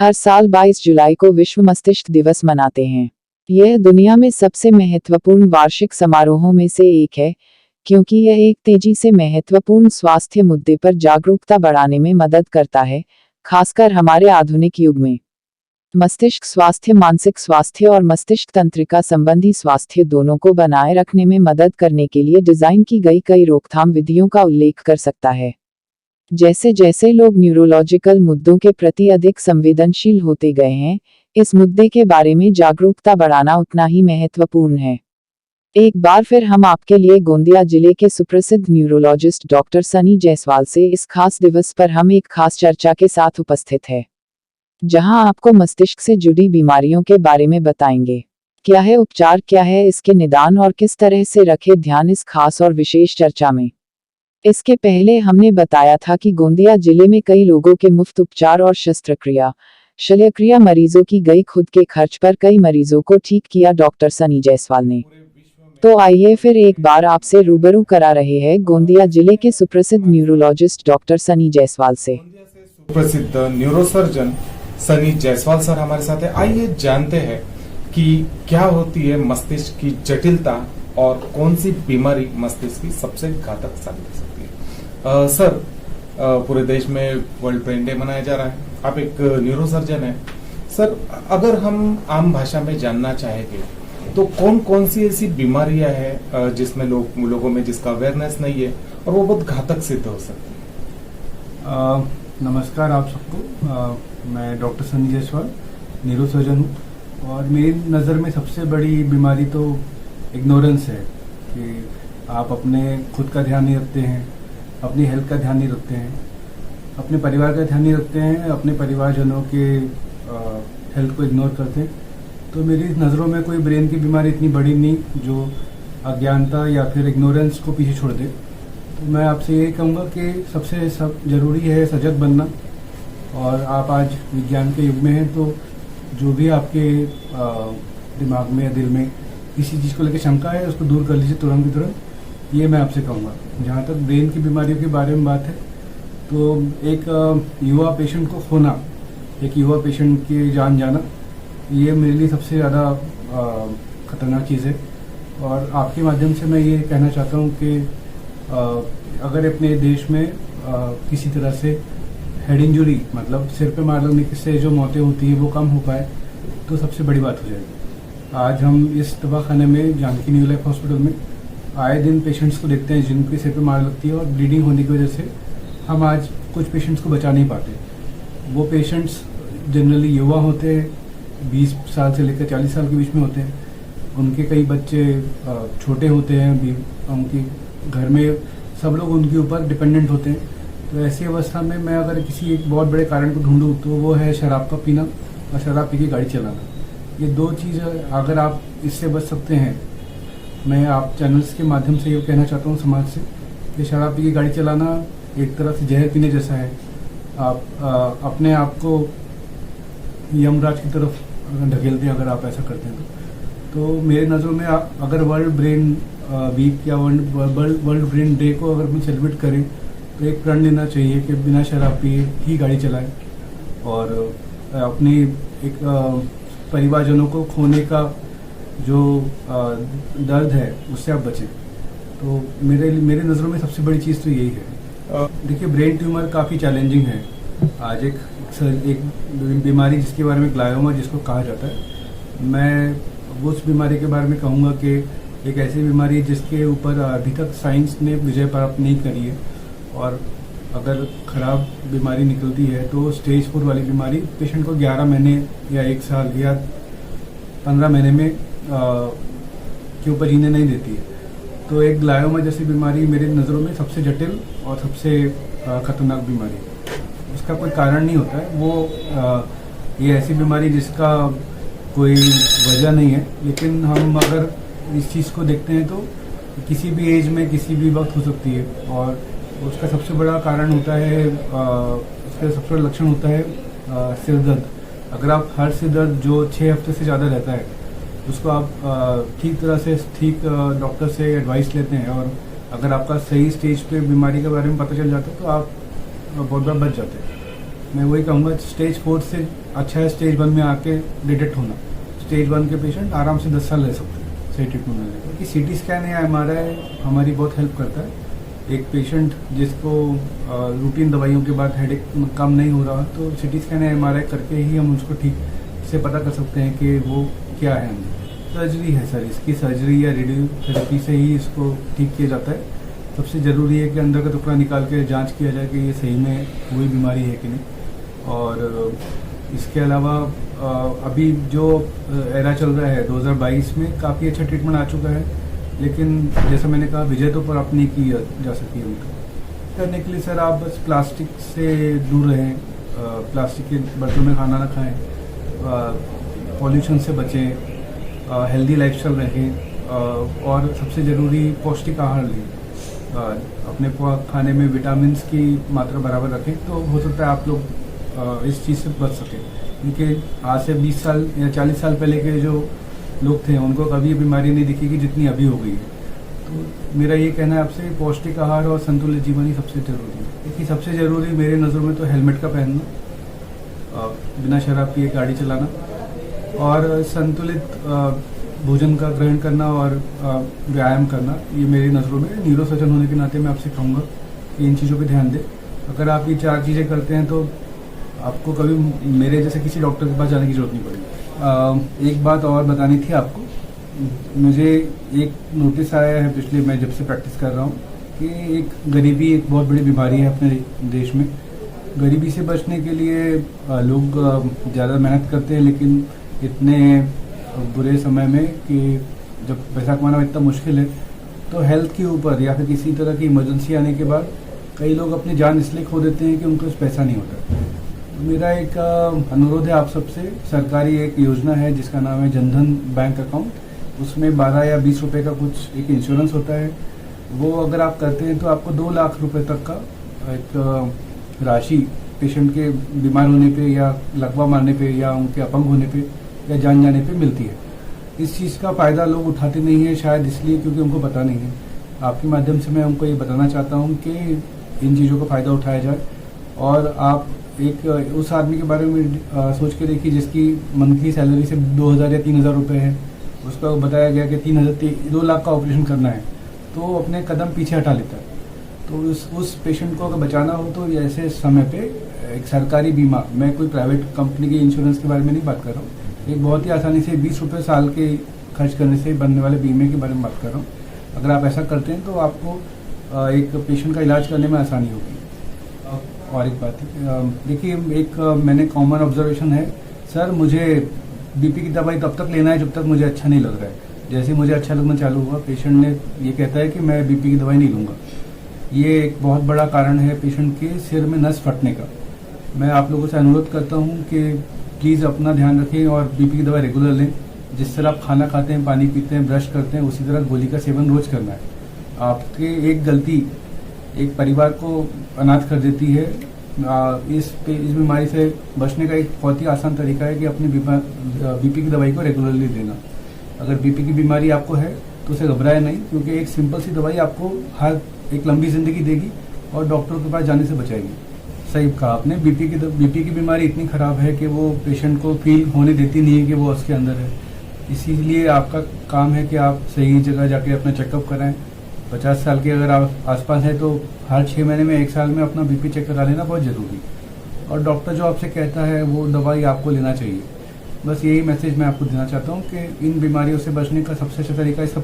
हर साल 22 जुलाई को विश्व मस्तिष्क दिवस मनाते हैं। यह दुनिया में सबसे महत्वपूर्ण वार्षिक समारोहों में से एक है, क्योंकि यह एक तेजी से महत्वपूर्ण स्वास्थ्य मुद्दे पर जागरूकता बढ़ाने में मदद करता है, खासकर हमारे आधुनिक युग में। मस्तिष्क स्वास्थ्य मानसिक स्वास्थ्य और मस्तिष्क तंत्रिका संबंधी स्वास्थ्य दोनों को बनाए रखने में मदद करने के लिए डिजाइन की गई कई रोकथाम विधियों का उल्लेख कर सकता है। जैसे जैसे लोग न्यूरोलॉजिकल मुद्दों के प्रति अधिक संवेदनशील होते गए हैं, इस मुद्दे के बारे में जागरूकता बढ़ाना उतना ही महत्वपूर्ण है। एक बार फिर हम आपके लिए गोंदिया जिले के सुप्रसिद्ध न्यूरोलॉजिस्ट डॉक्टर सनी जायसवाल से इस खास दिवस पर हम एक खास चर्चा के साथ उपस्थित है, जहां आपको मस्तिष्क से जुड़ी बीमारियों के बारे में बताएंगे। क्या है उपचार, क्या है इसके निदान और किस तरह से रखे ध्यान इस खास और विशेष चर्चा में। इसके पहले हमने बताया था कि गोंदिया जिले में कई लोगों के मुफ्त उपचार और शल्यक्रिया मरीजों की गई खुद के खर्च पर कई मरीजों को ठीक किया डॉक्टर सनी जायसवाल ने। तो आइए फिर एक बार आपसे रूबरू करा रहे हैं गोंदिया जिले के सुप्रसिद्ध न्यूरोलॉजिस्ट डॉक्टर सनी जायसवाल से। सुप्रसिद्ध न्यूरोसर्जन सनी जायसवाल सर हमारे साथ है। आइए जानते हैं कि क्या होती है मस्तिष्क की जटिलता और कौन सी बीमारी मस्तिष्क की सबसे घातक साबित हो सकती है। सर, पूरे देश में वर्ल्ड ब्रेन डे मनाया जा रहा है। आप एक न्यूरोसर्जन हैं। सर, अगर हम आम भाषा में जानना चाहेंगे तो कौन कौन सी ऐसी बीमारियां हैं जिसमें लोगों में जिसका अवेयरनेस नहीं है और वो बहुत घातक सिद्ध हो सकती है। नमस्कार आप सबको। मैं डॉक्टर सनी जायसवाल न्यूरोसर्जन हूँ और मेरी नज़र में सबसे बड़ी बीमारी तो इग्नोरेंस है कि आप अपने खुद का ध्यान नहीं रखते हैं, अपनी हेल्थ का ध्यान नहीं रखते हैं, अपने परिवार का ध्यान नहीं रखते हैं, अपने परिवारजनों के हेल्थ को इग्नोर करते हैं। तो मेरी नज़रों में कोई ब्रेन की बीमारी इतनी बड़ी नहीं जो अज्ञानता या फिर इग्नोरेंस को पीछे छोड़ दे। तो मैं आपसे यही कहूँगा कि सबसे ज़रूरी है सजग बनना। और आप आज विज्ञान के युग में हैं, तो जो भी आपके दिमाग में या दिल में किसी चीज़ को लेकर शंका है उसको दूर कर लीजिए तुरंत की तुरंत। ये मैं आपसे कहूँगा। जहाँ तक ब्रेन की बीमारियों के बारे में बात है, तो एक युवा पेशेंट को खोना, एक युवा पेशेंट की जान जाना, ये मेरे लिए सबसे ज़्यादा ख़तरनाक चीज़ है। और आपके माध्यम से मैं ये कहना चाहता हूँ कि अगर अपने देश में किसी तरह से हेड इंजरी मतलब सिर पे मार लगने से जो मौतें होती हैं वो कम हो पाए तो सबसे बड़ी बात हो जाएगी। आज हम इस दवाखाने में जानकी न्यू लाइफ हॉस्पिटल में आए दिन पेशेंट्स को देखते हैं जिनके सिर पे मार लगती है और ब्लीडिंग होने की वजह से हम आज कुछ पेशेंट्स को बचा नहीं पाते। वो पेशेंट्स जनरली युवा होते हैं, 20 साल से लेकर 40 साल के बीच में होते हैं। उनके कई बच्चे छोटे होते हैं, उनके घर में सब लोग उनके ऊपर डिपेंडेंट होते हैं। तो ऐसी अवस्था में मैं अगर किसी एक बहुत बड़े कारण को ढूंढूं तो वो है शराब का पीना और शराब पी के गाड़ी चलाना। ये दो चीज़ अगर आप इससे बच सकते हैं, मैं आप चैनल्स के माध्यम से ये कहना चाहता हूँ समाज से कि शराब पी के गाड़ी चलाना एक तरह से जहर पीने जैसा है। आप अपने आप को यमराज की तरफ ढकेलते हैं अगर आप ऐसा करते हैं तो मेरे नज़रों में अगर वर्ल्ड ब्रेन वीक या वर्ल्ड ब्रेन डे को अगर हम सेलिब्रेट करें तो एक प्रण लेना चाहिए कि बिना शराब पिए ही गाड़ी चलाएं और अपने एक परिवारजनों को खोने का जो दर्द है उससे आप बचें। तो मेरे नज़रों में सबसे बड़ी चीज़ तो यही है। देखिए, ब्रेन ट्यूमर काफ़ी चैलेंजिंग है। आज एक बीमारी जिसके बारे में ग्लायोमा जिसको कहा जाता है, मैं उस बीमारी के बारे में कहूँगा कि एक ऐसी बीमारी है जिसके ऊपर अभी तक साइंस ने विजय प्राप्त नहीं करी है। और अगर ख़राब बीमारी निकलती है तो स्टेज 4 वाली बीमारी पेशेंट को 11 महीने या 1 साल या 15 महीने में के ऊपर जीने नहीं देती है। तो एक ग्लायोमा जैसी बीमारी मेरे नज़रों में सबसे जटिल और सबसे ख़तरनाक बीमारी है। उसका कोई कारण नहीं होता है, वो ये ऐसी बीमारी जिसका कोई वजह नहीं है, लेकिन हम अगर इस चीज़ को देखते हैं तो किसी भी एज में किसी भी वक्त हो सकती है। और उसका सबसे बड़ा कारण होता है, उसका सबसे बड़ा लक्षण होता है सिर दर्द। अगर आप हर सिर दर्द जो 6 हफ्ते से ज़्यादा रहता है उसको आप ठीक तरह से ठीक डॉक्टर से एडवाइस लेते हैं और अगर आपका सही स्टेज पे बीमारी के बारे में पता चल जाता है तो आप बहुत बार बच जाते हैं। मैं वही कहूँगा स्टेज 4 से अच्छा है स्टेज 1 में आके डिटेक्ट होना। स्टेज 1 के पेशेंट आराम से 10 साल रह सकते हैं सही ट्रीटमेंट मिलने के, क्योंकि सीटी स्कैन या एमआरआई हमारी बहुत हेल्प करता है। एक पेशेंट जिसको रूटीन दवाइयों के बाद हेडेक कम नहीं हो रहा तो सीटी स्कैन या एमआरआई करके ही हम उसको ठीक से पता कर सकते हैं कि वो क्या है अंदर। सर्जरी है सर, इसकी सर्जरी या रेडियोथेरेपी से ही इसको ठीक किया जाता है। सबसे ज़रूरी है कि अंदर का टुकड़ा निकाल के जांच किया जाए कि ये सही में कोई बीमारी है कि नहीं। और इसके अलावा अभी जो एरा चल रहा है 2022 में काफ़ी अच्छा ट्रीटमेंट आ चुका है, लेकिन जैसा मैंने कहा विजय तो प्राप्त नहीं की जा सकती है उनको। करने के लिए सर आप बस प्लास्टिक से दूर रहें, प्लास्टिक के बर्तनों में खाना ना खाएं, पॉल्यूशन से बचें, हेल्दी लाइफस्टाइल रखें और सबसे ज़रूरी पौष्टिक आहार लें। अपने खाने में विटामिन्स की मात्रा बराबर रखें तो हो सकता है आप लोग इस चीज़ से बच सकें, क्योंकि आज से 20 साल या 40 साल पहले के जो लोग थे उनको कभी बीमारी नहीं दिखेगी जितनी अभी हो गई है। तो मेरा ये कहना है आपसे पौष्टिक आहार और संतुलित जीवन ही सबसे ज़रूरी है। देखिए सबसे ज़रूरी मेरे नज़रों में तो हेलमेट का पहनना, बिना शराब पिए गाड़ी चलाना और संतुलित भोजन का ग्रहण करना और व्यायाम करना, ये मेरी नज़रों में न्यूरोसर्जन होने के नाते मैं आपसे कहूँगा कि इन चीज़ों पे ध्यान दें। अगर आप ये 4 चीज़ें करते हैं तो आपको कभी मेरे जैसे किसी डॉक्टर के पास जाने की जरूरत नहीं पड़ेगी। एक बात और बतानी थी आपको, मुझे एक नोटिस आया है पिछले मैं जब से प्रैक्टिस कर रहा हूँ कि एक गरीबी एक बहुत बड़ी बीमारी है अपने देश में। गरीबी से बचने के लिए लोग ज़्यादा मेहनत करते हैं, लेकिन इतने बुरे समय में कि जब पैसा कमाना इतना मुश्किल है तो हेल्थ के ऊपर या फिर किसी तरह की इमरजेंसी आने के बाद कई लोग अपनी जान इसलिए खो देते हैं कि उनके पास पैसा नहीं होता। तो मेरा एक अनुरोध है आप सबसे, सरकारी एक योजना है जिसका नाम है जनधन बैंक अकाउंट, उसमें 12 या 20 रुपये का कुछ एक इंश्योरेंस होता है। वो अगर आप करते हैं तो आपको 2 लाख रुपए तक का एक राशि पेशेंट के बीमार होने पे या लकवा मारने पे या उनके अपंग होने पे या जान जाने पे मिलती है। इस चीज़ का फ़ायदा लोग उठाते नहीं हैं, शायद इसलिए क्योंकि उनको पता नहीं है। आपके माध्यम से मैं उनको ये बताना चाहता हूँ कि इन चीज़ों का फ़ायदा उठाया जाए। और आप एक उस आदमी के बारे में सोच के देखिए जिसकी मंथली सैलरी से 2000 या 3000 रुपये है, उसका बताया गया कि 2 लाख का ऑपरेशन करना है तो अपने कदम पीछे हटा लेता है। तो उस पेशेंट को अगर बचाना हो तो ऐसे समय पे एक सरकारी बीमा, मैं कोई प्राइवेट कंपनी के इंश्योरेंस के बारे में नहीं बात कर रहा हूँ, एक बहुत ही आसानी से 20 रुपये साल के खर्च करने से बनने वाले बीमे के बारे में बात कर रहा हूँ। अगर आप ऐसा करते हैं तो आपको एक पेशेंट का इलाज करने में आसानी होगी। और एक बात देखिए, एक मैंने कॉमन ऑब्जर्वेशन है सर, मुझे बीपी की दवाई तब तक लेना है जब तक मुझे अच्छा नहीं लग रहा है। जैसे मुझे अच्छा लगना चालू हुआ पेशेंट ने ये कहता है कि मैं बीपी की दवाई नहीं लूँगा। ये एक बहुत बड़ा कारण है पेशेंट के सिर में नस फटने का। मैं आप लोगों से अनुरोध करता हूँ कि प्लीज़ अपना ध्यान रखें और बीपी की दवाई रेगुलर लें। जिस तरह आप खाना खाते हैं, पानी पीते हैं, ब्रश करते हैं, उसी तरह गोली का सेवन रोज करना है। आपके एक गलती एक परिवार को अनाथ कर देती है। इस बीमारी से बचने का एक बहुत ही आसान तरीका है कि अपनी बीपी की दवाई को रेगुलरली लेना। अगर बीपी की बीमारी आपको है तो उसे घबराए नहीं, क्योंकि एक सिंपल सी दवाई आपको हर एक लंबी ज़िंदगी देगी और डॉक्टर के पास जाने से बचाएगी। सही कहा आपने, बीपी की बीमारी इतनी ख़राब है कि वो पेशेंट को फील होने देती नहीं है कि वो उसके अंदर है। इसीलिए आपका काम है कि आप सही जगह जाके अपना चेकअप कराएं। 50 साल के अगर आप आसपास हैं तो हर 6 महीने में 1 साल में अपना बीपी चेक करा लेना बहुत ज़रूरी। और डॉक्टर जो आपसे कहता है वो दवाई आपको लेना चाहिए। बस यही मैसेज मैं आपको देना चाहता हूँ कि इन बीमारियों से बचने का सबसे अच्छा तरीका इसका